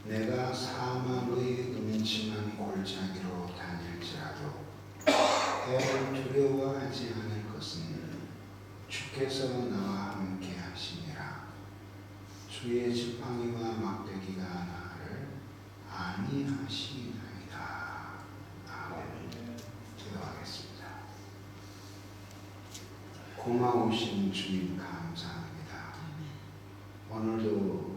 내가 사망의 음침한 골짜기로 다닐지라도 해를 두려워하지 않을 것은 주께서 나와 함께 하시니라. 주의 지팡이와 막대기가 나를 안위하시나이다. 아멘. 기도하겠습니다. 고마우신 주님 감사합니다. 오늘도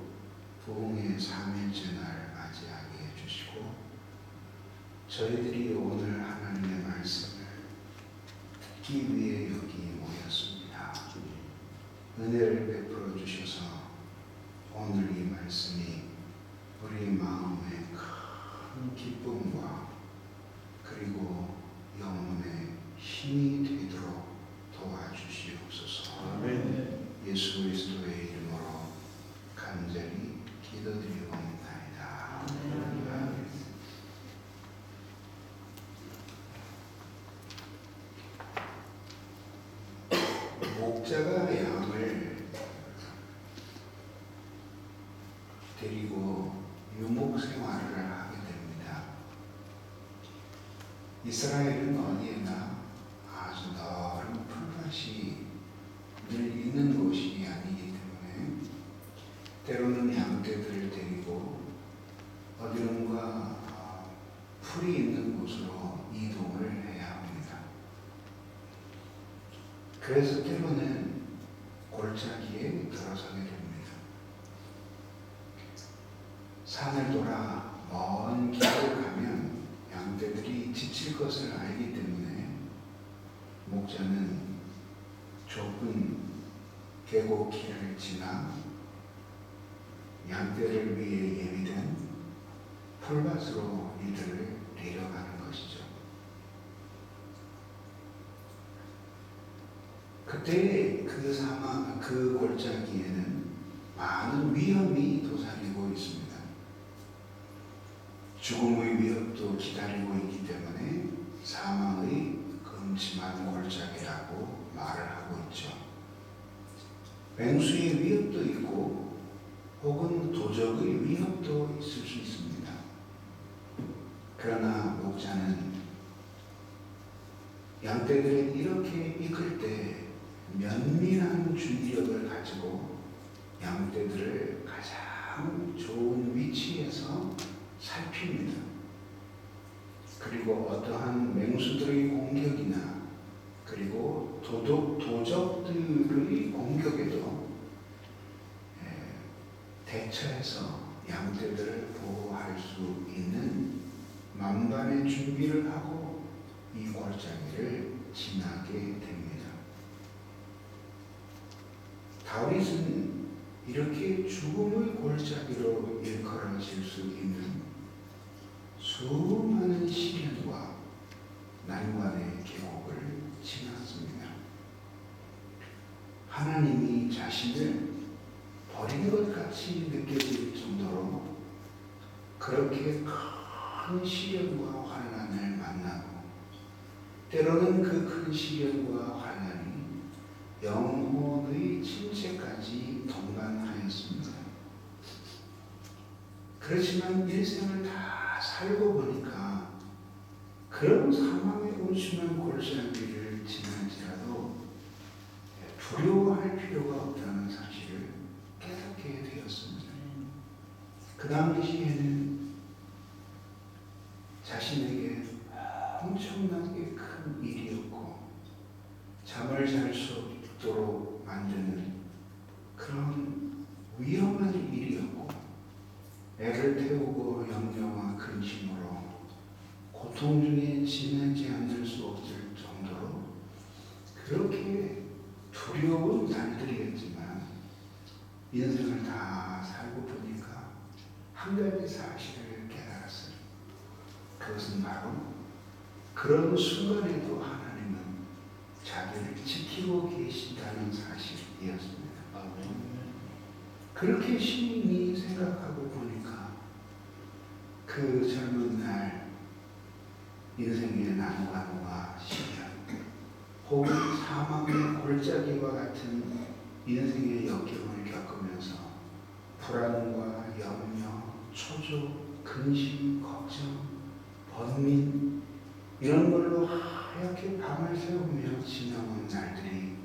부흥의 3일째 날 맞이하게 해주시고 저희들이 오늘 하나님의 말씀을 듣기 위해 여기 모였습니다. 은혜를 베풀어 주셔서 오늘 이 말씀이 우리 마음의 큰 기쁨과 그리고 영혼의 힘이 되도록 도와주시옵소서. 아멘. 예수 그리스도의 이름으로 간절히 기도드리옵나이다. 아멘. 목자가 양을 데리고 유목 생활을 하게 됩니다. 이스라엘은 어디에나 아주 넓은 풀밭이 늘 있는 곳이 아니기 때문에 때로는 양떼들을 데리고 어디론가 풀이 있는 곳으로 이동을 해야 합니다. 그래서 때로는 골짜기에 들어서게 됩니다. 산을 돌아 먼 길을 가면 양떼들이 지칠 것을 알기 때문에 목자는 좁은 계곡길을 지나 양떼를 위해 예비된 풀밭으로 이들을 데려가는 것이죠. 그때 그 골짜기에는 많은 위험이 도사리고 있습니다. 죽음의 위협도 기다리고 있기 때문에 사망의 음침한 골짜기라고 말을 하고 있죠. 맹수의 위협도 있고 혹은 도적의 위협도 있을 수 있습니다. 그러나 목자는 양떼들을 이렇게 이끌 때 면밀한 주의력을 가지고 양떼들을 가장 좋은 위치에서 살핍니다. 그리고 어떠한 맹수들의 공격이나 그리고 도적들의 공격에도 대처해서 양떼들을 보호할 수 있는 만반의 준비를 하고 이 골짜기를 지나게 됩니다. 다윗은 이렇게 죽음의 골짜기로 일컬어질 수 있는 수많은 시련과 난관의 계곡을 지났습니다. 하나님이 자신을 버린 것 같이 느껴질 정도로 그렇게 큰 시련과 환난을 만나고 때로는 그 큰 시련과 환난이 영혼의 침체까지 동반하였습니다. 그렇지만 일생을 다 살고 보니까 그런 사망의 음침한 골짜기를 지날지라도 두려워할 필요가 없다는 사실을 깨닫게 되었습니다. 그 당시에는 자신에게 엄청나게 큰 일이었고 잠을 잘 수 없도록 만드는 그런 위험한 일이었고 애를 태우고 염려와 근심으로 고통 중에 지나지 않을 수 없을 정도로 그렇게 두려운 날들이었지만 인생을 다 살고 보니까 한 가지 사실을 깨달았어요. 그것은 바로 그런 순간에도 하나님은 자기를 지키고 계신다는 사실이었습니다. 그렇게 시인이 생각하고 보니까 그 젊은 날 인생의 난관과 시련 혹은 사망의 골짜기와 같은 인생의 역경을 겪으면서 불안과 염려, 초조, 근심, 걱정, 번민 이런 걸로 하얗게 밤을 새우며 지나온 날들이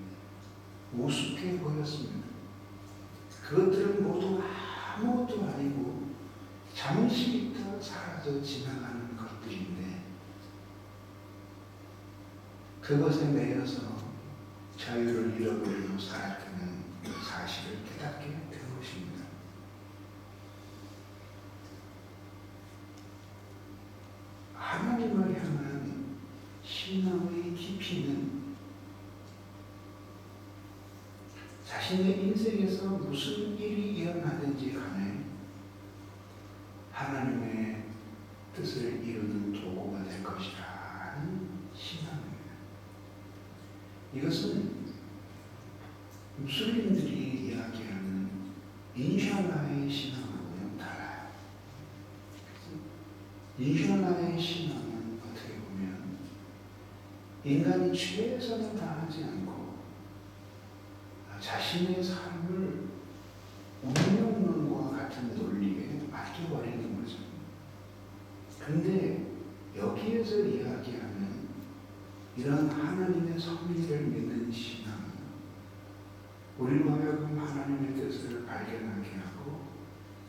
우습게 보였습니다. 그것들은 모두 아무것도 아니고 잠시 있다 사라져 지나가는 것들인데 그것에 매여서 자유를 잃어버리고 살았다는 사실을 깨닫게 되었습니다. 하나님을 향한 신앙의 깊이는 자신의 인생에서 무슨 일이 일어나든지 간에 하나님의 뜻을 이루는 도구가 될 것이라는 신앙입니다. 이것은 무슬림들이 이야기하는 인샬라의 신앙하고는 달라요. 인샬라의 신앙은 어떻게 보면 인간이 최선을 다하지 않고 자신의 삶을 운명론과 같은 논리에 맡겨버리는 거죠. 근데 여기에서 이야기하는 이런 하나님의 섭리를 믿는 신앙은 우리로 하여금 하나님의 뜻을 발견하게 하고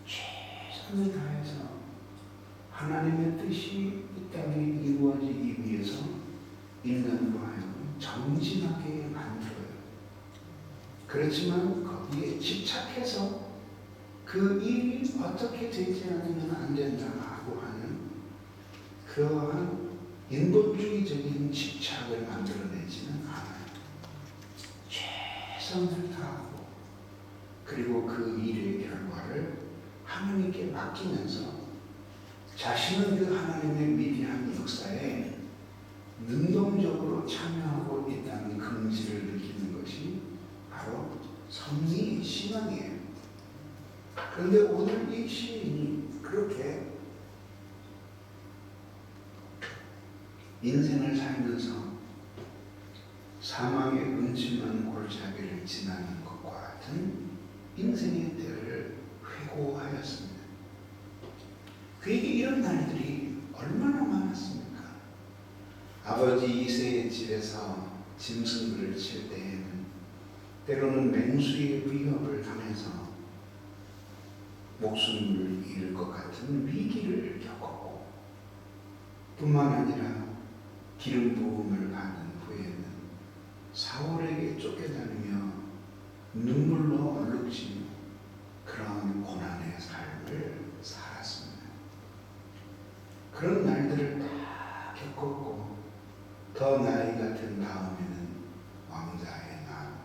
최선을 다해서 하나님의 뜻이 이 땅에 이루어지기 위해서 인간으로 하여금 정진하게 만들어요. 그렇지만 거기에 집착해서 그 일이 어떻게 되지 않으면 안 된다고 하는 그러한 인본주의적인 집착을 만들어내지는 않아요. 최선을 다하고 그리고 그 일의 결과를 하나님께 맡기면서 자신은 그 하나님의 위대한 역사에 능동적으로 참여하고 있다는 긍지를 느끼는 것이 바로 섭리 신앙이에요. 그런데 오늘 이 시인이 그렇게 인생을 살면서 사망의 음침한 골짜기를 지나는 것과 같은 인생의 때를 회고하였습니다. 그에게 이런 날들이 얼마나 많았습니까? 아버지 이새의 집에서 짐승들을 칠 때에는 때로는 맹수의 위협을 당해서 목숨을 잃을 것 같은 위기를 겪었고 뿐만 아니라 기름 부음을 받은 후에는 사울에게 쫓겨다니며 눈물로 얼룩지며 그런 고난의 삶을 살았습니다. 그런 날들을 다 겪었고 더 나이가 든 다음에는 왕자의 난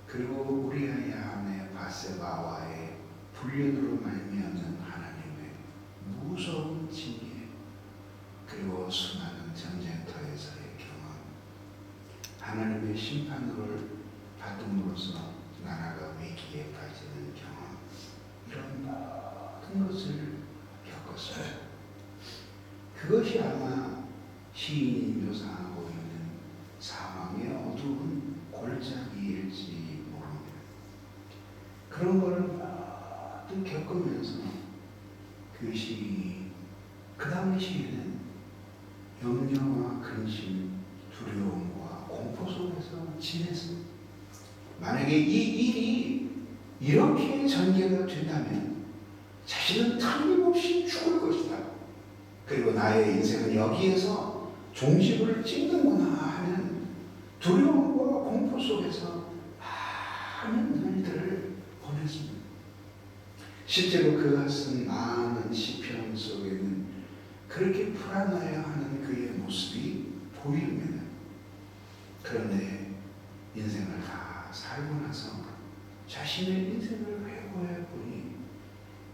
그리고 우리아의 아내 바세바와의 불륜으로 말미암는 하나님의 무서운 징계 그리고 수많은 전쟁터에서의 경험 하나님의 심판을 받음으로써 나라가 위기에 빠지는 경험 이런 모든 것을 겪었어요. 그것이 아마 시인이 묘사하고 있는 사망의 어두운 골짜기일지 모릅니다. 그런 걸 모두 겪으면서 그 시인이 그 당시에는 염려와 근심, 두려움과 공포 속에서 지냈습니다. 만약에 이 일이 이렇게 전개가 된다면 자신은 틀림없이 죽을 것이다. 그리고 나의 인생은 여기에서 종지부를 찍는구나 하는 두려움과 공포 속에서 많은 날들을 보냈습니다. 실제로 그가 쓴 많은 시편 속에는 그렇게 불안해야 하는 그의 모습이 보입니다. 그런데 인생을 다 살고 나서 자신의 인생을 회고해 보니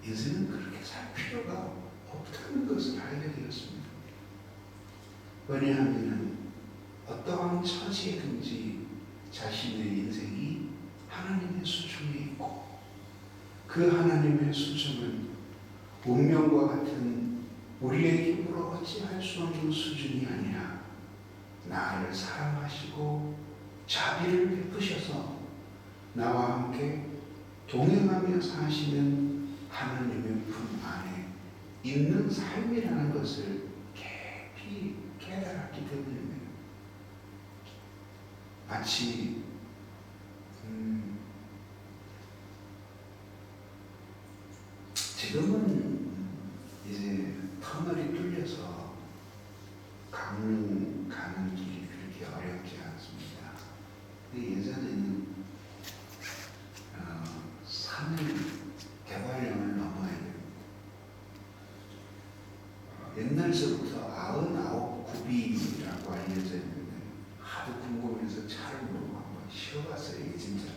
인생은 그렇게 살 필요가 없다는 것을 알게 되었습니다. 왜냐하면 어떠한 처지에든지 자신의 인생이 하나님의 수중에 있고 그 하나님의 수중은 운명과 같은 우리의 힘으로 어찌할 수 없는 수준이 아니라 나를 사랑하시고 자비를 베푸셔서 나와 함께 동행하며 사시는 하나님의 품 안에 있는 삶이라는 것을 깊이 깨달았기 때문입니다. 마치 지금은 이제 터널이 뚫려서 강릉 가는 길이 그렇게 어렵지 않습니다. 근데 예전에는 산을 대관령을 넘어야 됩니다. 옛날서부터 99굽이라고 알려져 있는데 하도 궁금해서 차를 몰고 한번 쉬어봤어요. 이게 진짜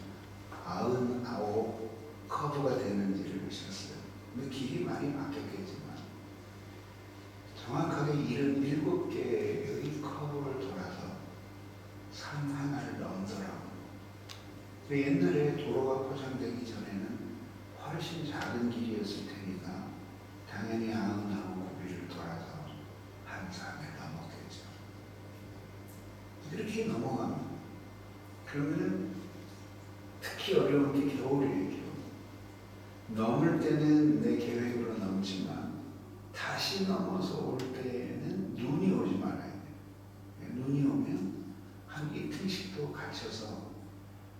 99 커브가 되는지를 보셨어요. 근데 길이 많이 바뀌었겠지만 정확하게 77개의 커브를 돌아서 산 하나를 넘더라고요. 옛날에 도로가 포장되기 전에는 훨씬 작은 길이었을 테니까 당연히 99굽이를 돌아서 한 산을 넘었겠죠. 이렇게 넘어갑니다. 그러면 특히 어려운 게 겨울이에요. 넘을 때는 내 계획으로 넘지만 다시 넘어서 올 때는 눈이 오지 말아야 돼요. 눈이 오면 한 이틀씩도 갇혀서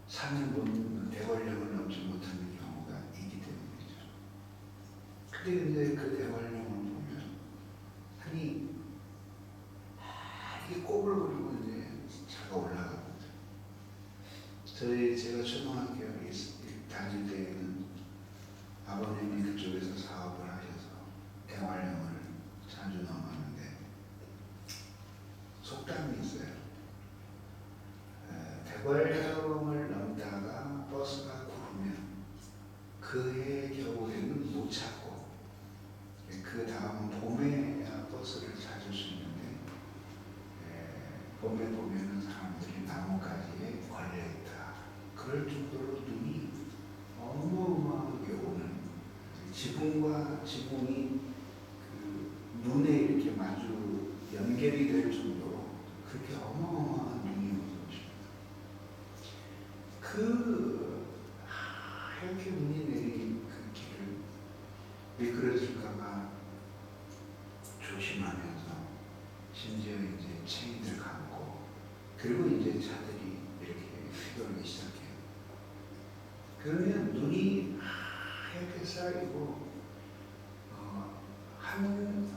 산을 못 대관령을 넘지 못하는 경우가 있기 때문이죠. 근데 이제 그 대관령을 보면 산이 이게 꼬불거리고 이제 차가 올라가거든요. 제가 초등학교 다닐 때에는 아버님이 그쪽에서 사업을 하셔서 대관령을 자주 넘었는데 속담이 있어요. 대관령을 넘다가 버스가 구르면 그해 겨울에는 못 찾고 그 다음 봄에야 버스를 찾을 수 있는데 봄에 보면은 사람들이 나뭇가지에 걸려있다. 그럴 정도로 눈이 어마어마하게 오는 지붕과 지붕이 그 눈에 이렇게 마주 연결이 될 정도로 그렇게 어마어마한 눈이 오는 것입니다. 하얗게 눈이 내린 그 길을 미끄러질까봐 조심하면서 심지어 이제 체인을 감고 그리고 이제 차들이 이렇게 휘돌기 시작해요. 그러면 눈이 하얗게 쌓이고 한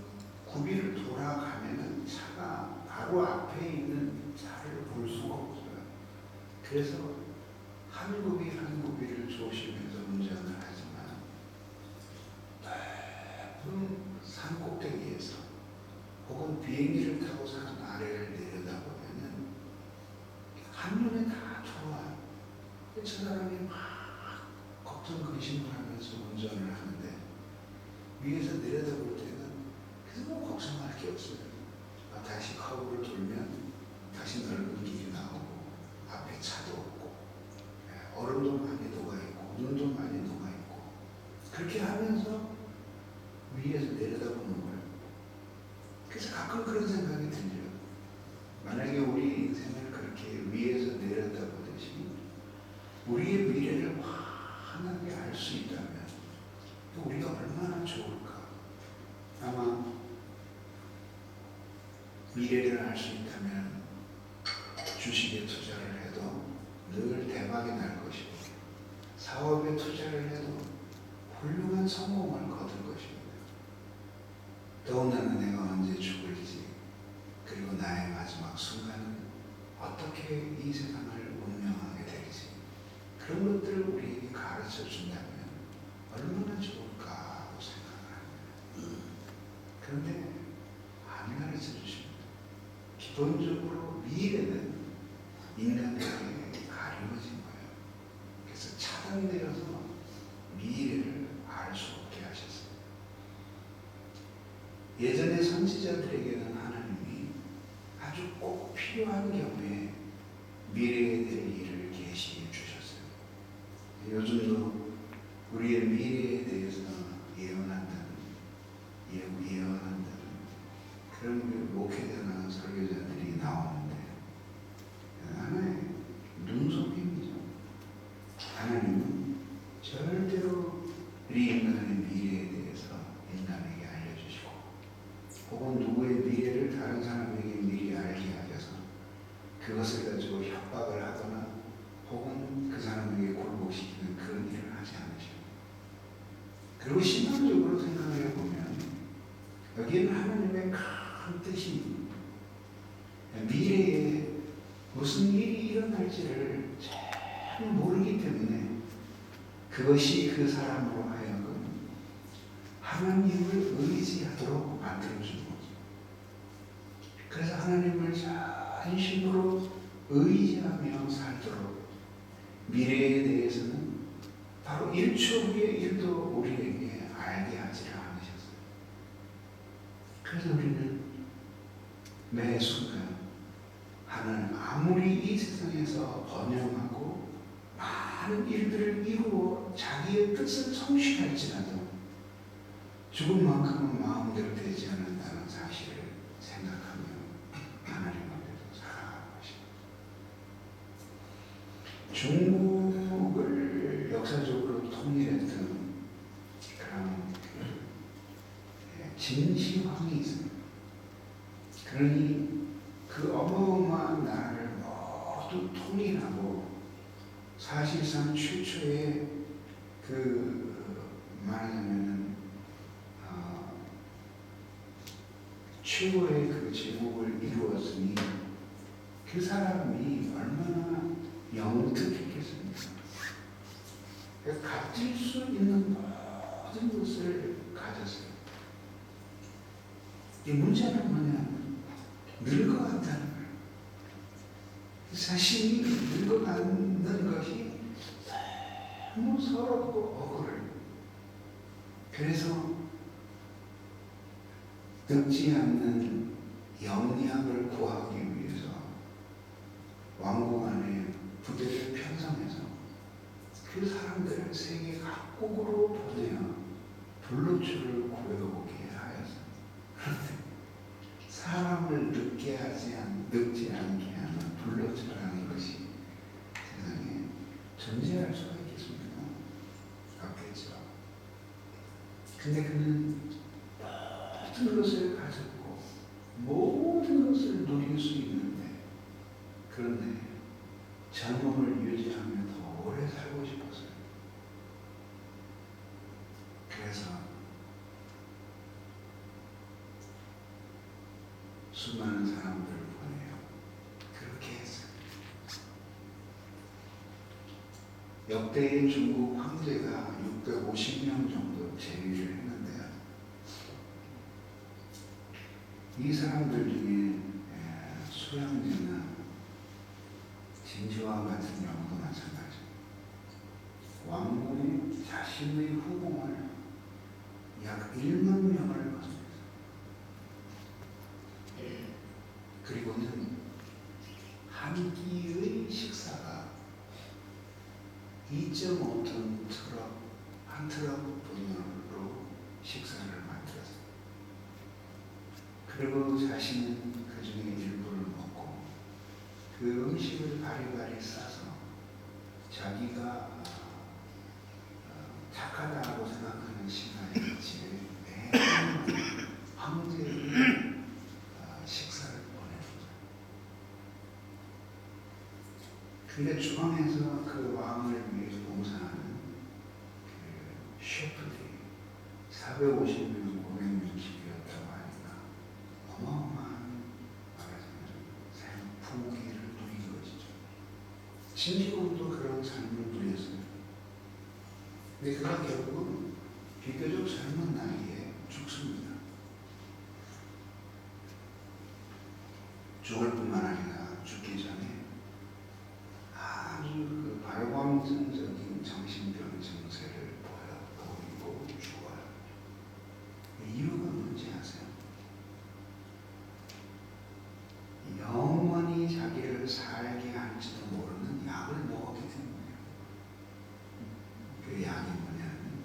구비를 돌아가면은 차가 바로 앞에 있는 차를 볼 수가 없어요. 그래서 한 구비 한 구비를 조심해서 운전을 하지만 높은 산 꼭대기에서 혹은 비행기를 타고 산 아래를 내려다보면은 한눈에 다 들어와요. 저 사람이 막 걱정 근심을 하면서 운전을 하는데 위에서 내려다볼 때는 그래서 뭐 걱정할 게 없어요. 다시 커브를 돌면 다시 넓은 길이 나오고 앞에 차도 없고 얼음도 많이 녹아있고 눈도 많이 녹아있고 그렇게 하면서 위에서 내려다보는 거예요. 그래서 가끔 그런 생각이 들려요. 만약에 우리 인생을 그렇게 위에서 내려다보듯이 우리의 미래를 환하게 알 수 있다면 우리가 얼마나 좋을까. 아마 미래를 알 수 있다면 주식에 투자를 해도 늘 대박이 날 것이고 사업에 투자를 해도 훌륭한 성공을 거둘 것입니다. 더군다나 내가 언제 죽을지 그리고 나의 마지막 순간은 어떻게 이 세상을 운명하게 될지 그런 것들을 우리에게 가르쳐 준다면 얼마나 좋을까 하고 생각을 합니다. 그런데 안 가르쳐 주십니다. 기본적으로 미래는 인간에게 가려진 거예요. 그래서 차단되어서 미래를 알 수 없게 하셨어요. 예전의 선지자들에게는 하나님이 아주 꼭 필요한 경우에 미래에 대한 일을 계시해 주셨어요. 요즘도 우리의 미래에 대해서 예언한다는 그런 목회자나 설교자들이 나오는데 하나의 눈속임이죠. 하나님은 절대로 우리 인간의 미래에 대해서 인간에게 알려주지 혹은 누구의 미래를 다른 사람에게 미리 알게 하셔서 그것을 가지고 협박을 하거나 혹은 그 사람에게 굴복시키는 그런 일을 하지 않으시고, 그리고 신앙적으로 생각해 보면 여기는 하나님의 큰 뜻이 미래에 무슨 일이 일어날지를 잘 모르기 때문에 그것이 그 사람으로 하여금 하나님을 의지하도록 만들어준 거죠. 그래서 하나님을 진심으로 의지하며 살도록 미래에 대해서는 바로 1초 후의 1도 우리에게 알게 하지를 않으셨어요. 그래서 우리는 매 순간 하나님 아무리 이 세상에서 번영하고 많은 일들을 이루어 자기의 뜻을 성취할지라도 죽은 만큼은 마음대로 되지 않는다는 사실을 생각하며 하나님 앞에서 살아가십니다. 중국을 역사적으로 통일했던 그런 진시황이 있습니다. 그러니 그 어마어마한 나라를 모두 통일하고 사실상 최초의 말하자면은 최고의 그 제국을 이루었으니 그 사람이 얼마나 영특했겠습니까? 가질 수 있는 모든 것을 가졌어요. 이 문제는 뭐냐면 늙어간다는 거예요. 자신이 늙어가는 것이 너무 서럽고 억울해요. 그래서 늙지 않는 영약을 구하기 위해서 왕궁 안에 부대를 편성해서 그 사람들을 세계 각국으로 보내어 불로초를 구해오게 하였어요. 그런데 사람을 늙지 않게 하는 불로초라는 것이 세상에 존재할 수가 있겠습니까? 없겠죠. 근데 그는 모든 것을 가졌고 모든 것을 누릴 수 있는데, 그런데 젊음을 유지하며 더 오래 살고 싶었어요. 그래서 수많은 사람들을 보내요. 그렇게 했어요. 역대의 중국 황제가 650명 정도 재위를 했는데요. 이 사람들 중에 수양제나 진시황 같은 경우도 마찬가지입니다. 왕궁에 자신의 후궁을 약 1만 명을 거느렸어요. 그리고는 한 끼의 식사가 2.5톤 트럭, 한 트럭 분으로 식사를 만들었어요. 그리고 자신은 그 중에 일부를 먹고 그 음식을 바리바리 싸서 자기가 착하다고 생각하는 시간에 집에 매일 황제의 식사를 보내주죠. 근데 중앙에서 그 왕을 위해서 봉사하는 그 셰프들이 450명, 500명씩이었다고 하니까 어마어마한 말하자면 부귀를 누린 것이죠. 진시황도 그런 삶을 누렸어요. 근데 그가 결국은 비교적 젊은 나이에 죽습니다. 죽을 뿐만 아니라 죽기 전에 아주 그 발광적인 정신병 증세를 보이고 죽어요. 이유가 뭔지 아세요? 영원히 자기를 살게 할지도 모르는 약을 먹었기 때문이에요. 그 약이 뭐냐면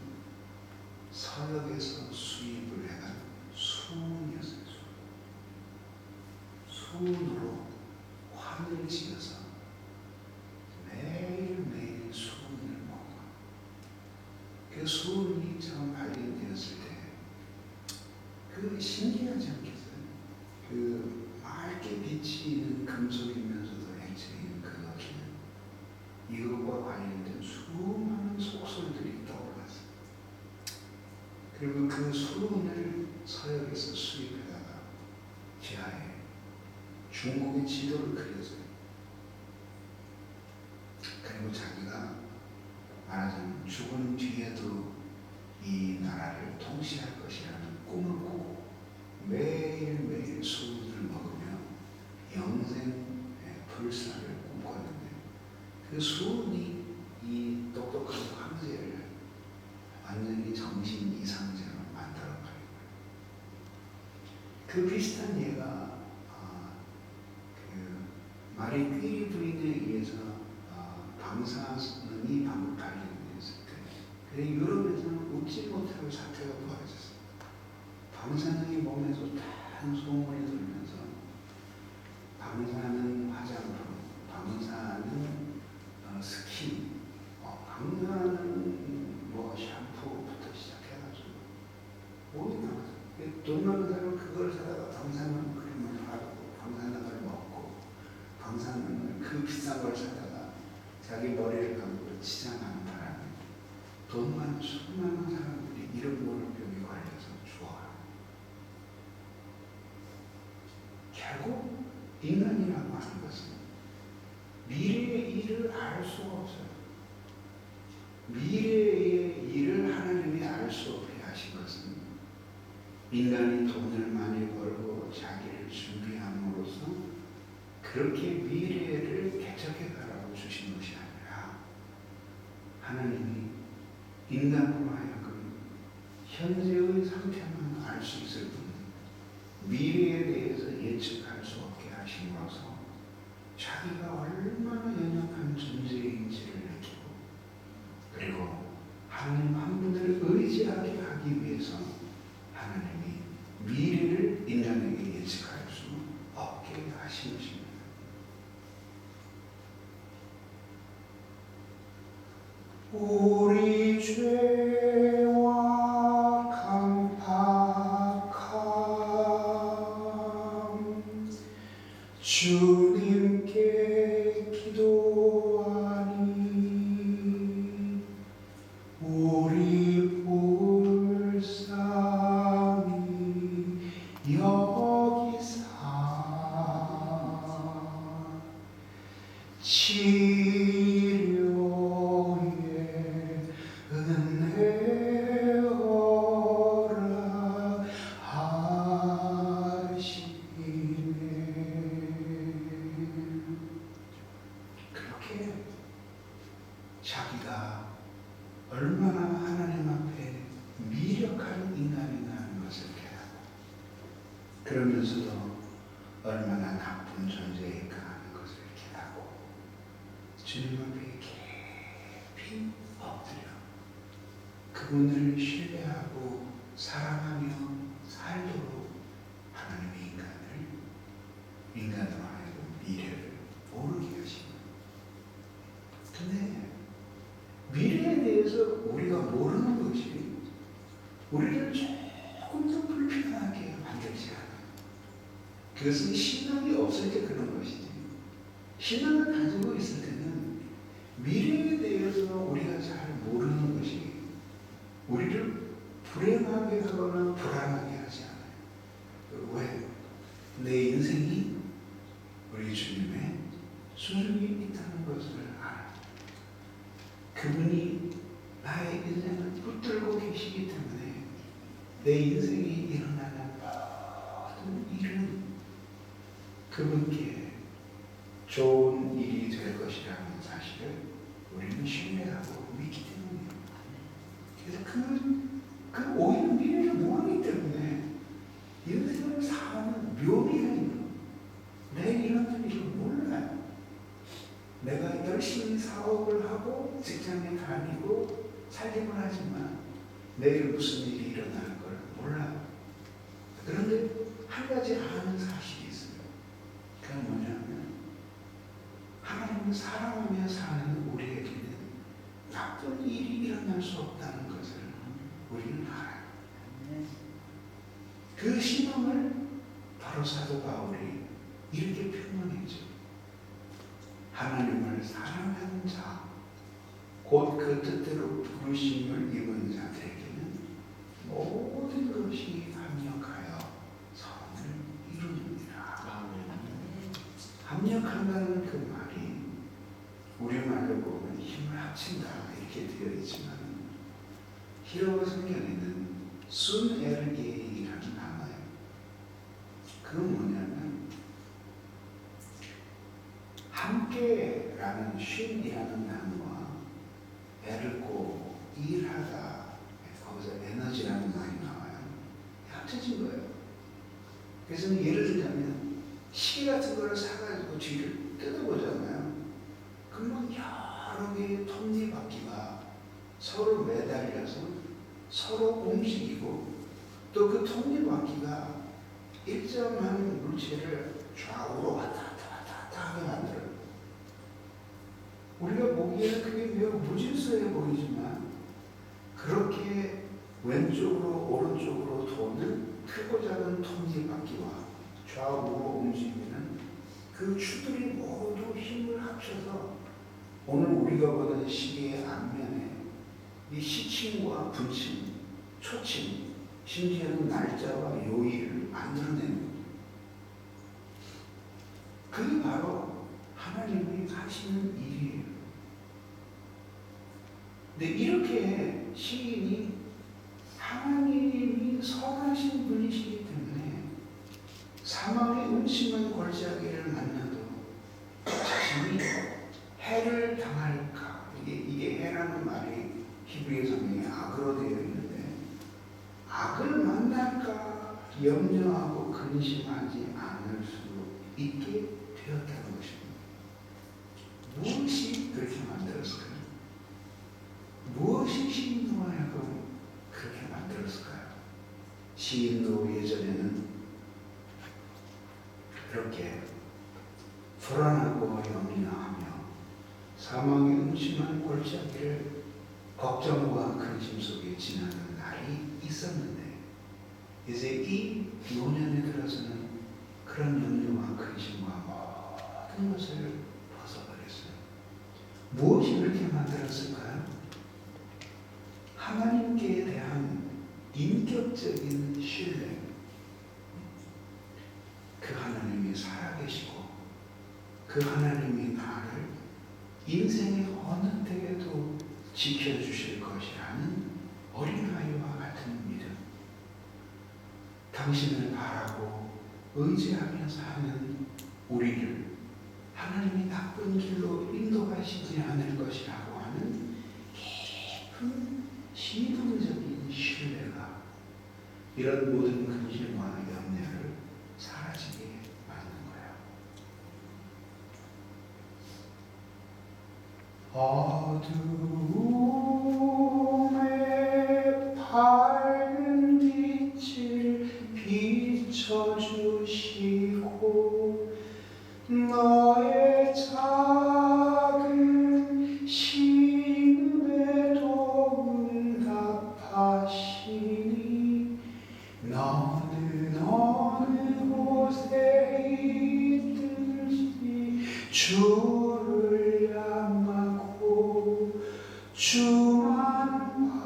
서역에서 수입을 해간 수은이었어요. 수은으로 환을 지어서 매일매일 수은을 먹어. 그 수은이 처음 발견되었을 때 그 신기하지 않겠어요? 빛이 금속이면서도 액체인 그 어기는 이것과 관련된 수많은 속설들이 떠올랐어요. 그리고 그 수론을 서역에서 수입해다가 지하에 중국의 지도를 그렸어요. 그리고 자기가 말하자면 죽은 뒤에도 이 나라를 통치할 것이라는 꿈을 꾸고 매일매일 수분을 먹으며 영생의 불사를 꿈꿨는데 그 수분이 이 똑똑한 황제를 완전히 정신 이상자로 만들어버린 거예요. 그 비슷한 예가 그 마리 퀴리 부인에 의해서 방사능이 방금 발견됐을 때 그래 유럽에서는 웃지 못할 사태가 벌어졌어요. 방사능이 몸에서 단 소문이 돌면서 방사능 화장품, 방사능 스킨, 방사능 뭐 샴푸부터 시작해가지고 모두 나왔어요. 돈 많은 사람은 그걸 사다가 방사능 크림을 바르고 방사능을 먹고 방사능을 그 비싼 걸 사다가 자기 머리를 감고 치장하는 바람에 돈 많은 수많은 사람들이 이런 모르병에 걸려서 죽어요. 결국 인간이라고 하는 것은 미래의 일을 알 수가 없어요. 미래의 일을 하나님이 알 수 없게 하신 것은 인간이 돈을 많이 벌고 자기를 준비함으로써 그렇게 미래를 개척해 가라고 주신 것이 아니라 하나님이 인간으로 하여금 현재의 상태만 알 수 있을 뿐 미래에 대해서 예측할 수 없게 하심으로써 자기가 얼마나 연약한 존재인지를 느끼고 그리고 하나님 한 분을 의지하게 하기 위해서 하나님이 미래를 인간에게 예측할 수 없게 하신 것입니다. 우리 죄와 강팍함 주님께 기도하니 우리 불쌍히 여기사 은혜어라 하시네. 그렇게 자기가 얼마나 하나님 앞에 미력한 인간인가 하는 것을 깨닫고 그러면서도 얼마나 나쁜 존재인가 하는 것을 깨닫고 주님 앞에 깊이 엎드려 그분을 신뢰하고 사랑하며 살도록 하나님의 인간으로 하여금 미래를 모르게 하십니다. 근데 미래에 대해서 우리가 모르는 것이 우리를 조금 더 불편하게 만들지 않아요. 그것은 신앙이 없을 때 그런 것이지. 신앙을 가지고 있을 때는 미래에 대해서 우리가 잘 모르는 것이 우리를 불행하게 하거나 불안하게 하지 않아요. 왜? 내 인생이 우리 주님의 수중에 있다는 것을 알아요. 그분이 나의 인생을 붙들고 계시기 때문에 내 인생이 일어나는 모든 일은 그분께 좋은 일이 될 것이라는 사실을 우리는 신뢰하고 믿기 때문이에요. 그래서 그 오히려 미래를 모르기 때문에 인생을 사는 묘미가 있는 내일 일어날 일을 몰라요. 내가 열심히 사업을 하고 직장에 다니고 살림을 하지만 내일 무슨 일이 일어날 걸 몰라요. 그런데 한 가지 아는 사실이 있어요. 그건 뭐냐면 하나님을 사랑하며 사는 우리에게는 나쁜 일이 일어날 수 없다는 것을 우리는 알아요. 그 신앙을 바로 사도 바울이 이렇게 표현했죠. 하나님을 사랑하는 자, 곧 그 뜻대로 부르심을 입은 자들에게는 모든 것이 합력하여 선을 이루느니라. 합력한다는 그 말이 우리말로 보면 힘을 합친다 이렇게 되어 있지만 히브리 성경에는 순에르게이라는 단어예요. 그건 뭐냐면 함께라는 쉰이라는 단어와 에르고 일하다, 거기서 에너지라는 말이 나와요. 합쳐진 거예요. 그래서 예를 들자면 시계 같은 거를 사가지고 뒤를 뜯어보잖아요. 그러면 여러 개의 톱니바퀴가 서로 매달려서 서로 움직이고 또 그 톱니바퀴가 일정한 물체를 좌우로 왔다 갔다 하게 만들어요. 우리가 보기에는 그게 매우 무질서해 보이지만 그렇게 왼쪽으로 오른쪽으로 도는 크고 작은 톱니바퀴와 좌우로 움직이는 그 추들이 모두 힘을 합쳐서 오늘 우리가 보는 시계의 앞면에 이 시침과 분침, 초침, 심지어는 날짜와 요일을 만들어내는 거예요. 그게 바로 하나님이 하시는 일이에요. 근데 이렇게 시인이 하나님이 선하신 분이시기 때문에 사망의 음침한 골짜기를 만나도 자신이 해를 당할까, 이게 해라는 말이 히브리 성경에 악으로 되어 있는데 악을 만날까 염려하고 근심하지 않을 수 있게 되었다는 것입니다. 무엇이 그렇게 만들었을까요? 무엇이 시인으로 하여금 그렇게 만들었을까요? 시인도 예전에는 이렇게 불안하고 염려하며 사망의 음침한 골짜기를 걱정과 근심 속에 지나는 날이 있었는데 이제 이 노년에 들어서는 그런 염려와 근심과 모든 것을 벗어버렸어요. 무엇이 그렇게 만들었을까요? 하나님께 대한 인격적인 신뢰. 그 하나님이 살아계시고 그 하나님이 나를 인생의 어느 때에도 지켜주실 것이라는 어린아이와 같은 믿음. 당신을 바라고 의지하며 사는 우리를 하나님이 나쁜 길로 인도하시지 않을 것이라고 하는 깊은 신분적인 신뢰가 이런 모든 근심과 염려를 사라지게 만든 거예요. 어두움에 밝은 빛을 비춰주시고 너의 작은 심에도 응답하시니 너는 어느 곳에 있든지 주를 향하고 주만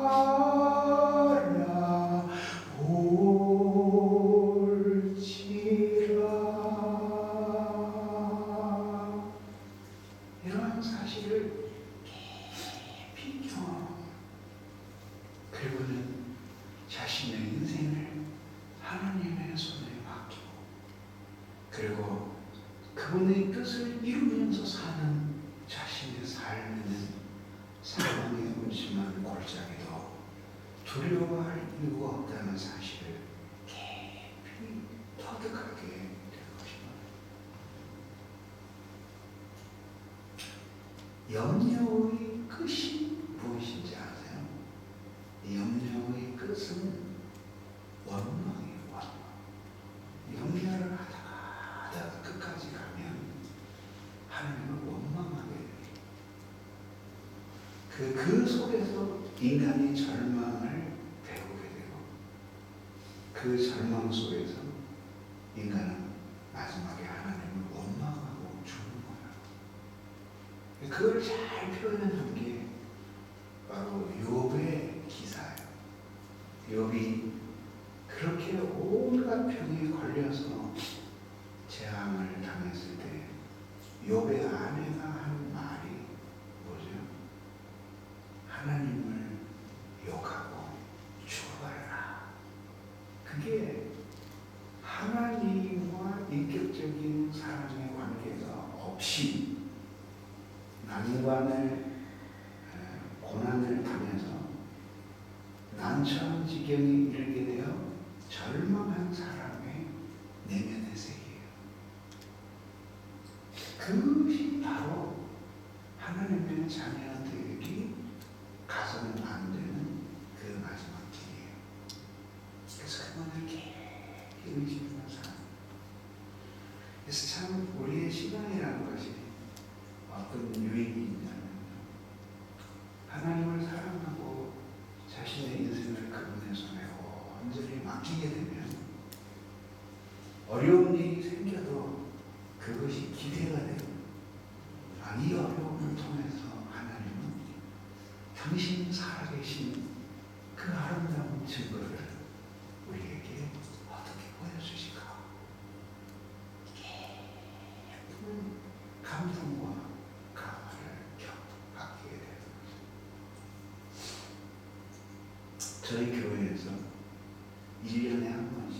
바라볼지라. 이러한 사실을 깊이 경험하고 그리고는 자신의 인생을 하나님의 손에 맡기고 그리고 그분의 뜻을 이루면서 사는 자신의 삶에는 사망의 음침한 골짜기도 두려워할 이유가 없다는 사실을 깊이 터득하게 될 것입니다. 염려의 끝이 무엇인지 아세요? 염려의 끝은 원망이에요. 원망. 염려를 하다가 끝까지 가면 하나님을 원망하게 돼요. 그 속에서 인간이 절망을 배우게 되고 그 절망 속에서 인간은 마지막에 하나님을 원망하고 죽는 거야. 그걸 잘 표현한 게 바로 욥의 기사예요. 욥이 그렇게 온갖 병에 걸려서 재앙을 당했을 때 욥의 아내가 한 말이 뭐죠? 하나님을 욕하고 죽어라. 그게 하나님과 인격적인 사랑의 관계가 없이 난관을 고난을 당해서 난처한 지경에 이르게 되어 절망한 사람의 내면의 세계예요. 그것이 바로 하나님의 자녀들이 가서는 안 되는 그 마지막 길이에요. 그래서 그만을 깊이 의지하는 삶. 그래서 참 우리의 신앙이라는 것이 어떤 유익이 있냐면 하나님을 사랑하고 자신의 인생을 그분의 손에 온전히 맡기게 되면 어려운 일이 생겨도 그것이 기대가 되고 이 어려움을 통해서 하나님은 당신이 살아계신 그 아름다운 증거를 우리에게 어떻게 보여주실까? 깊은 감동과 감화를 받게 되는 거죠. 저희 교회에서 1년에 한 번씩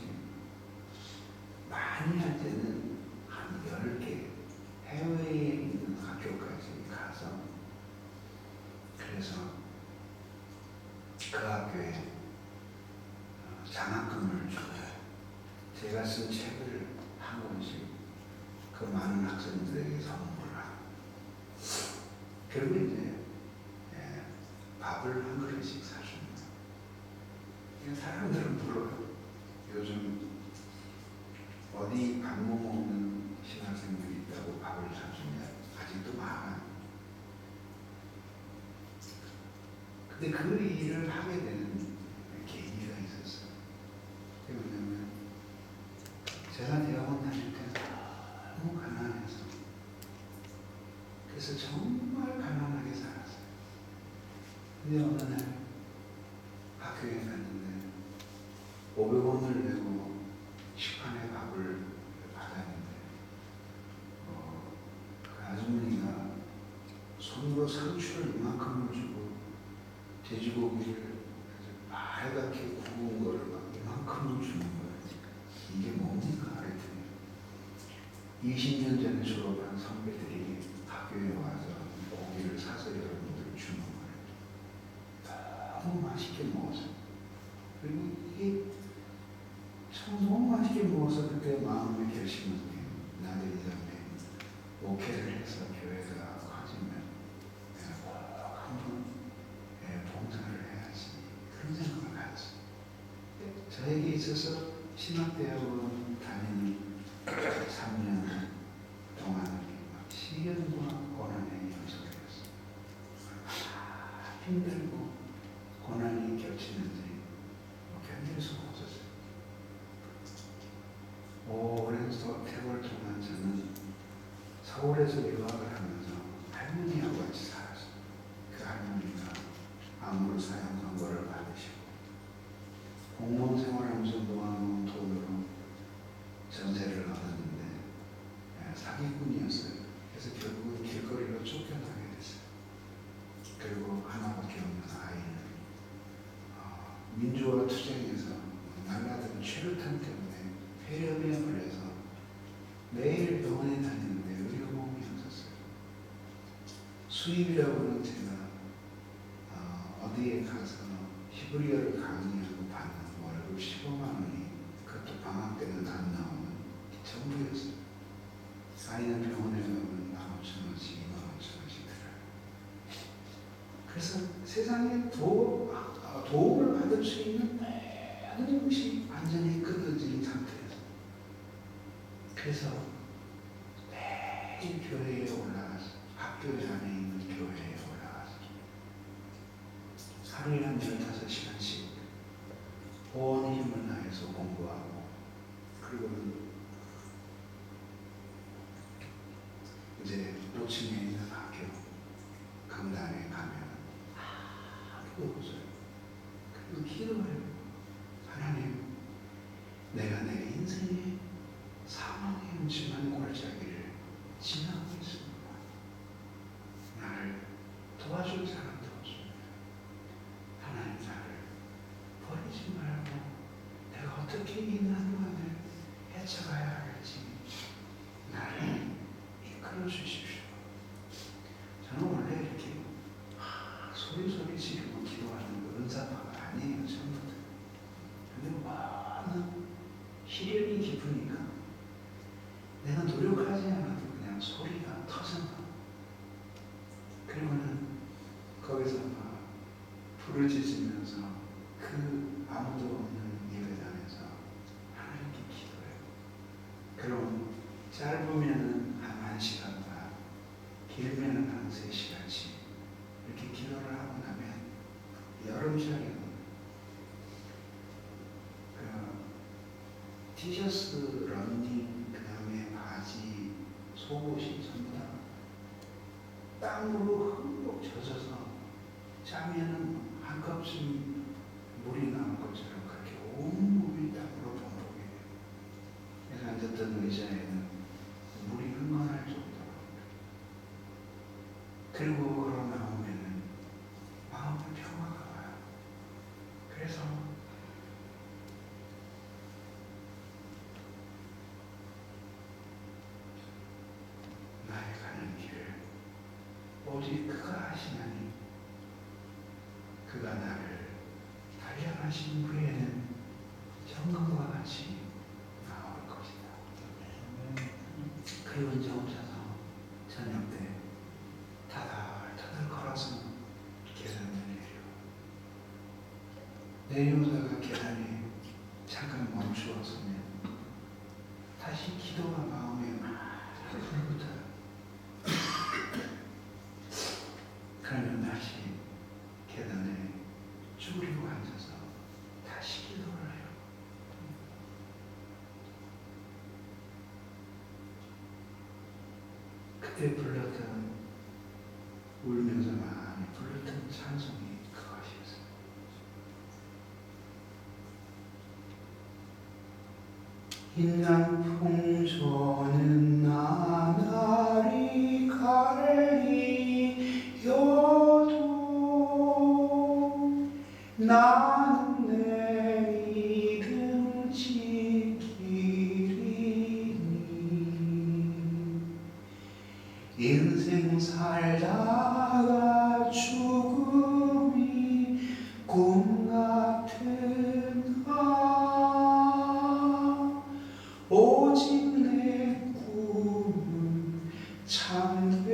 많이 할 때는 한 10개 해외에 있는 학교까지 가서 그래서 그 학교에 장학금을 줘요. 제가 쓴 책을 한 권씩 그 많은 학생들에게 선물하고 그리고 이제 밥을 한 그릇씩 사줍니다. 사람들은 물어요. 요즘 어디 밥 못 먹는 신학생들이 있다고 밥을 사주냐. 아직도 많아요. 근데 그 일을 하게 되는 계기가 있었어요. 그게 뭐냐면 제가 대학원 다닐 때 너무 가난해서 그래서 정말 가난하게 살았어요. 근데 어느 날 학교에 갔는데 500원을 내고 식판에 밥을 받았는데 그 아주머니가 손으로 상추를 이만큼을 주고 돼지고기를 빨갛게 구운 거를 막 이만큼을 주는 거예요. 이게 뭡니까? 그랬더니 20년 전에 졸업한 선배들이 학교에 와서 고기를 사서 여러분들 주는 거예요. 너무 맛있게 먹었어요. 그리고 이게 참 너무 맛있게 먹어서 그때 마음의 결심을 나들이 전에 목회를 해서 교회가 커지면 꼭 한번 봉사를 해야지 그런 생각을 가졌어요. 저에게 있어서 신학대학원 다니는 3년 동안 시련과 고난의 연속이었어요. 힘들고 고난이 겹치는지 견딜 수가 없었어요. 오랜 세월 동안 저는 서울에서 유학을 하면서 할머니하고 같이 살았어요. 그 할머니가 암으로 사형 선고를 받으시고 공무원 생활하면서 모아놓은 돈으로 전세를 얻었는데 사기꾼이었어요. 그래서 결국은 길거리로 쫓겨나게 됐어요. 그리고 하나밖에 없는 아이는 민주화 투쟁에서 날라든 최루탄 때문에 폐렴에 걸려서 매일 병원에 다니는데 의료보험이 없었어요. 수입이라고는 제가 어디에 가서 히브리어를 강의하고 받는 월급 15만 원이 그것도 방학 때는 안 나오는 전부였어요. 아이는 병원에 가면 15,000원씩 25,000원씩 들어요. 그래서 세상에 도움을 받을 수 있는 모든 것이 완전히 끊어진 상태에서 그래서 매일 교회에 올라가서 학교 안에 있는 교회에 올라가서 하루에 한 15시간씩 온 힘을 다해서 공부하고 그리고는 이제 5층에 있는 학교 강당에 가면 아무도 없어요. 그리고 기도해요. 하나님, 내가 내 인생의 사망의 음침한 골짜기를 지나고 있습니다. 나를 도와줄 사람도 없습니다. 하나님, 나를 버리지 말고 내가 어떻게 이 난관을 헤쳐가야 할지 나를 이끌어 주십시오. 저는 원래 이렇게 소리 지르고 기도하는 거 은사파가 아니에요, 전부터. 근데 워낙 시련이 깊으니까 내가 노력하지 않아도 그냥 소리가 터져나. 그러고는 거기서 막 부르짖으면서 그 아무도 없는 예배당에서 하나님께 기도해요. 그럼 짧으면은 한 1시간 반, 길면은 한 3시간씩 이렇게 기도를 하고 나면 여름철에는 티셔츠, 런닝, 그 다음에 바지, 속옷이 전부 다 땀으로 흠뻑 젖어서 짜면은 한 컵쯤 물이 나올 것처럼 그렇게 온몸이 땀으로 범벅이에요. 그래서 앉았던 의자에는 물이 흥건할 정도로. 그리고 그러고 나오면은 마음의 평화가 와요. 그래서 나의 가는 길을 오직 그가 하시나니 그가 나를 단련하신 후에는 정금과 같이 나올 것이다. 그리고 이제 혼자서 저녁 때 타들타들 걸어서 계단을 내려오다가 계단에 잠깐 멈추었으면 다시 기도가 마음에 막 불붙어요. 그러면 다시 계단에 쭈그리고 앉아서 다시 기도를 해요. 그때 불렀던, 울면서 많이 불렀던 찬송이 그것이었어요. 인간 풍조는 나날이 갈리어도 나는 내 믿음 지키리니. 인생 살다가 죽음이 꿈 같은가. 오직 내 꿈은 참되리라.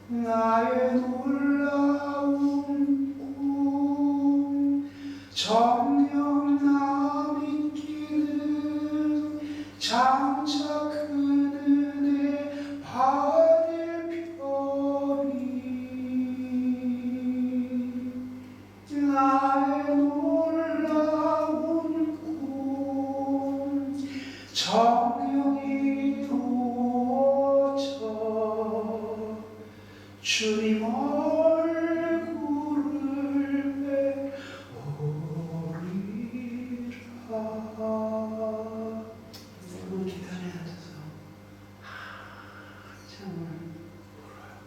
나의 놀라운 꿈 정녕 나 믿기는 장차 큰 은혜 받을 편이. 나의 놀라운 꿈 정녕 이루어져 주님 얼굴을 배우리라. 그리고 계단에 앉아서 한참을 울어요.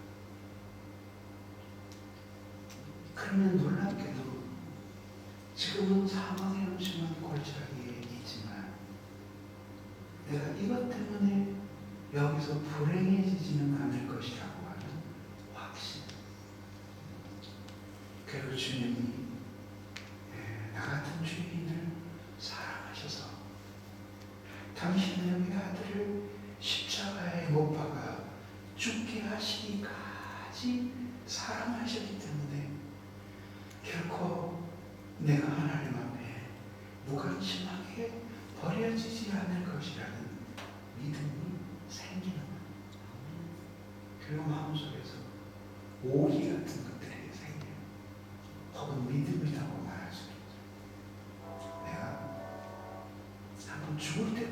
그러면 놀랍게도 지금은 사망의 음침한 골짜기에 있지만 내가 이것 때문에 여기서 불행해지지는 않을 것이라고 하는 확신. 그리고 주님이 나 같은 죄인을 사랑하셔서 당신의 우리 아들을 십자가에 못 박아 죽게 하시기까지 사랑하셨기 때문에 결코 내가 하나님 앞에 무관심하게 버려지지 않을 것이라는 믿음이 생기는 거예요. 그리고 마음속에서 오기 같은 것들이 생겨요. 혹은 믿음이라고 말할 수 있죠. 내가 한번 죽을 때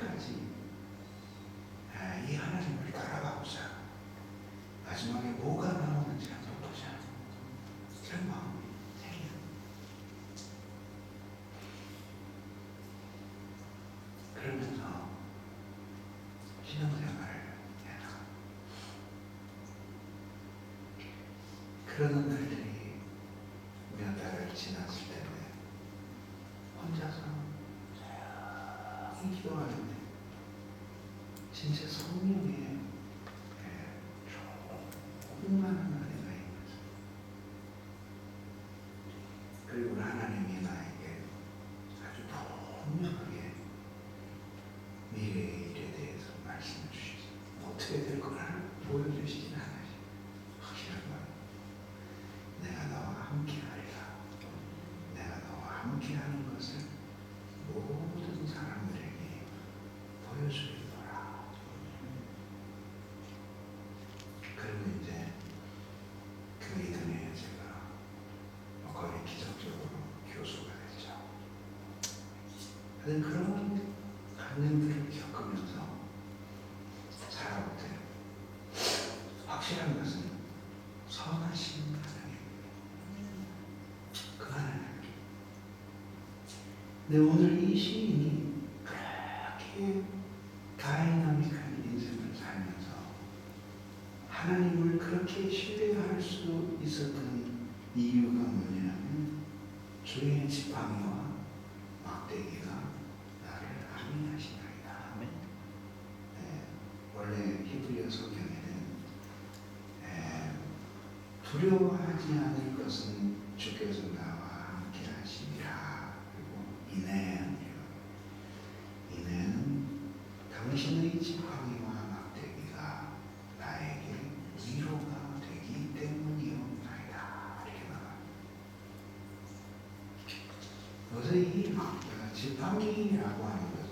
그러던 날들이 몇 달을 지났을 텐데 혼자서 조용히 기도하는데 진짜 성령의 조금만 은혜가 임했어요. 그리고 하나님이 나에게 아주 분명하게 미래의 일에 대해서 말씀해 주시죠. 어떻게 될 거를 보여주시진 않으시. 확실한 건 내가 너와 함께하리라. 내가 너와 함께하는 것을 모든 사람들에게 보여주리라. 그리고 이제 그 이듬해 제가 거의 기적적으로 교수가 됐죠. 그런 감정들을 겪으면서 살아올 때 확실한 것은 선하신 하나님, 그 하나님. 근데 오늘 이 시인이 그렇게 다이나믹한 인생을 살면서 하나님을 그렇게 신뢰할 수 있었던 이유가 뭐냐면 주의 지팡이와 막대기가 나를 안위하시나이다. 원래 히브리어 성경에는 두려워하지 않을 것은 주께서 나와 함께 하시니라. 그리고 이내는 당신의 지팡이와 막대기가 나에게 위로가 되기 때문이옵나이다. 이렇게 나와요. 그래서 이 지팡이라고 하는 것은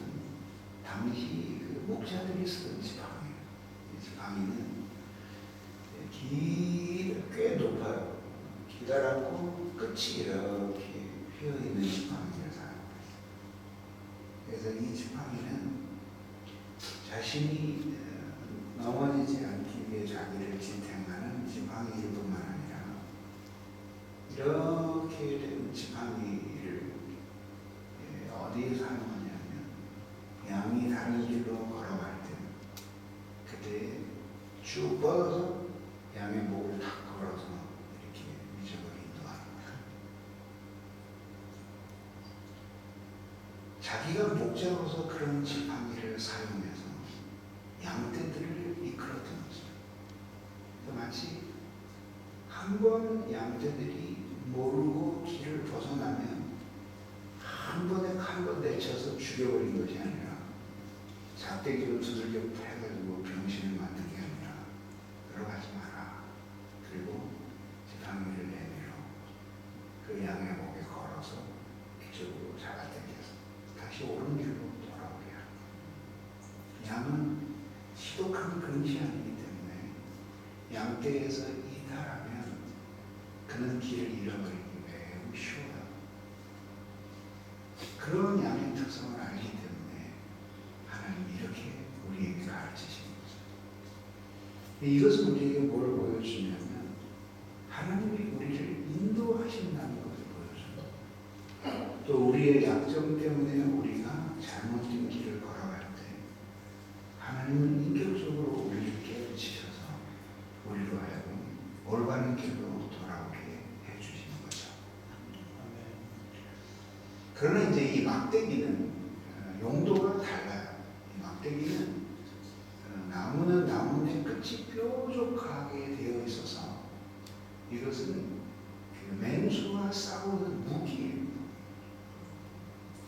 당시 그 목자들이 쓰던 지팡이예요. 이 지팡이는 꽤 높아요. 기다랗고 끝이 이렇게 휘어있는 지팡이를 사용했어요. 그래서 이 지팡이는 자신이 넘어지지 않기 위해 자기를 지탱하는 지팡이일 뿐만 아니라 이렇게 된 지팡이를 어디에 사용하냐면 양이 다른 길로 걸어갈 때 그때 쭉 뻗어서 양의 목을 탁 걸어서 이렇게 위적을 인도하는 거예요. 자기가 목자로서 그런 지팡이를 사용해서 양떼들을 이끌었던 것입니다. 마치 한 번 양떼들이 모르고 길을 벗어나면 한 번 내쳐서 죽여버린 것이 아니라 작대기로 두들겨 패가지고 병신을 만든 게 아니라 들어가지 마라. 그리고 지팡이를 내밀어 그 양의 목에 걸어서 이쪽으로 잡아당겨서 다시 옳은 길로 돌아오게 합니다. 양은 지독한 근시안이기 때문에 양떼에서 이탈하면 그는 길을 잃어버리기 매우 쉬워요. 그런 양의 특성을 알기 때문에 하나님이 이렇게 우리에게 가르치시는 거죠. 이것은 우리에게 뭘 보여주냐면 하나님이 우리를 인도하신다는 것을 보여줍니다. 또 우리의 약점 때문에 우리가 잘못된 길을 걸어갈 때 하나님은 인격적으로 우리를 깨우치셔서 우리로 하여금 올바른 길로 돌아오게 해주시는 거죠. 그러나 이제 이 막대기는 용도가 달라요. 이 막대기는 나무는 나무의 끝이 뾰족하게 되어 있어서 이것은 맹수와 싸우는 무기예요.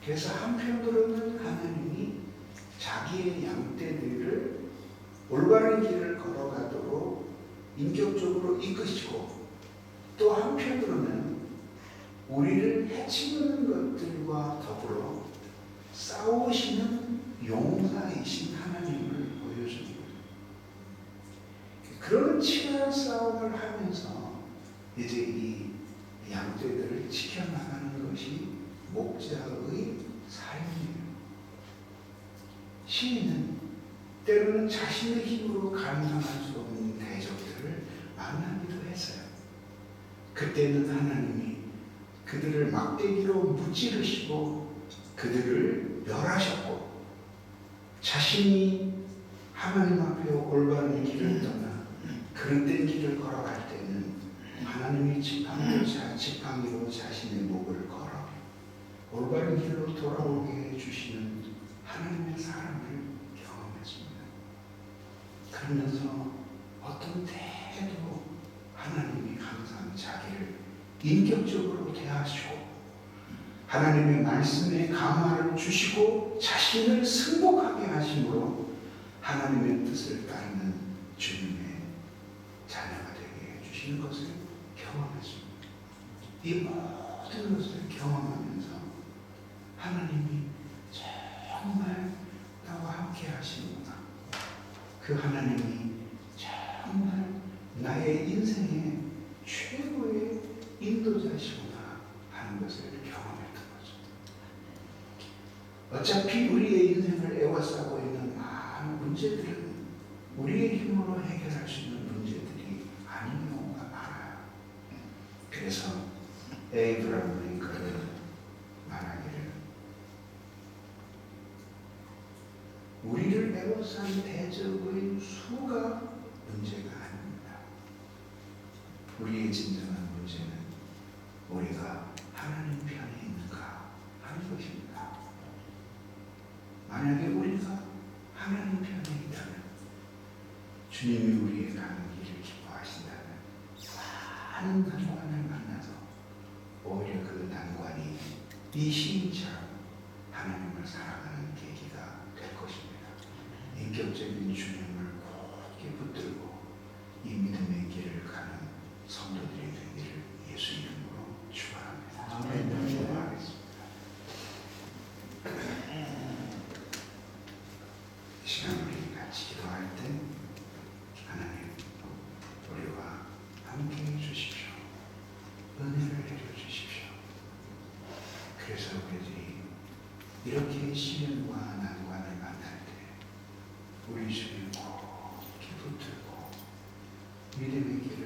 그래서 한편으로는 하나님이 자기의 양떼들을 올바른 길을 걸어가도록 인격적으로 이끄시고 또 한편으로는 우리를 해치는 것들과 더불어 싸우시는 용사이신 하나님을 보여줍니다. 그런 치열한 싸움을 하면서 이제 이 양떼들을 지켜나가는 것이 목자의 삶이에요. 시인은 때로는 자신의 힘으로 감당할 수 없는 대적들을 만나기도 했어요. 그때는 하나님이 그들을 막대기로 무찌르시고 그들을 멸하셨고 자신이 하나님 앞에 올바른 길을 떠나 그릇된 길을 걸어갈 때는 하나님이 지팡이로 자신의 목을 걸어 올바른 길로 돌아오게 해주시는 하나님의 사랑을 경험했습니다. 그러면서 어떤 때에도 하나님이 항상 자기를 인격적으로 대하시고 하나님의 말씀에 감화를 주시고 자신을 승복하게 하심으로 하나님의 뜻을 따르는 주님의 자녀가 되게 해주시는 것을 경험했습니다. 이 모든 것을 경험하면서 하나님이 정말 나와 함께 하시는구나. 그 하나님이 정말 나의 인생의 최고의 인도자시구나 하는 것을 경험했던 거죠. 어차피 우리의 인생을 애워싸고 있는 많은 문제들은 우리의 힘으로 해결할 수 있는 문제들이 아닌 경우가 많아요. 그래서 에이브라함 링컨은 말하기를 우리를 애워싼 대적의 수가 문제가 아닙니다. 우리의 진정한 문제는 우리가 하나님 편에 있는가 하는 것입니다. 만약에 우리가 하나님 편에 있다면 주님이 우리의 가는 길을 기뻐하신다면 많은 난관을 만나서 오히려 그 난관이 이 시인처럼 하나님을 사랑하는 계기가 될 것입니다. 인격적인 주님을 굳게 붙들고 이 믿음의 길을 가는 성도들이 되기를 예수 이름으로 축원합니다. 아멘. 축원하겠습니다. 이 시간 우리 같이 기도할 때 하나님 우리와 함께 해주십시오. 은혜를 내려주십시오. 그래서 우리들이 이렇게 시련과 난관을 만날 때 우리 주님 굳게 붙들고 믿음의 길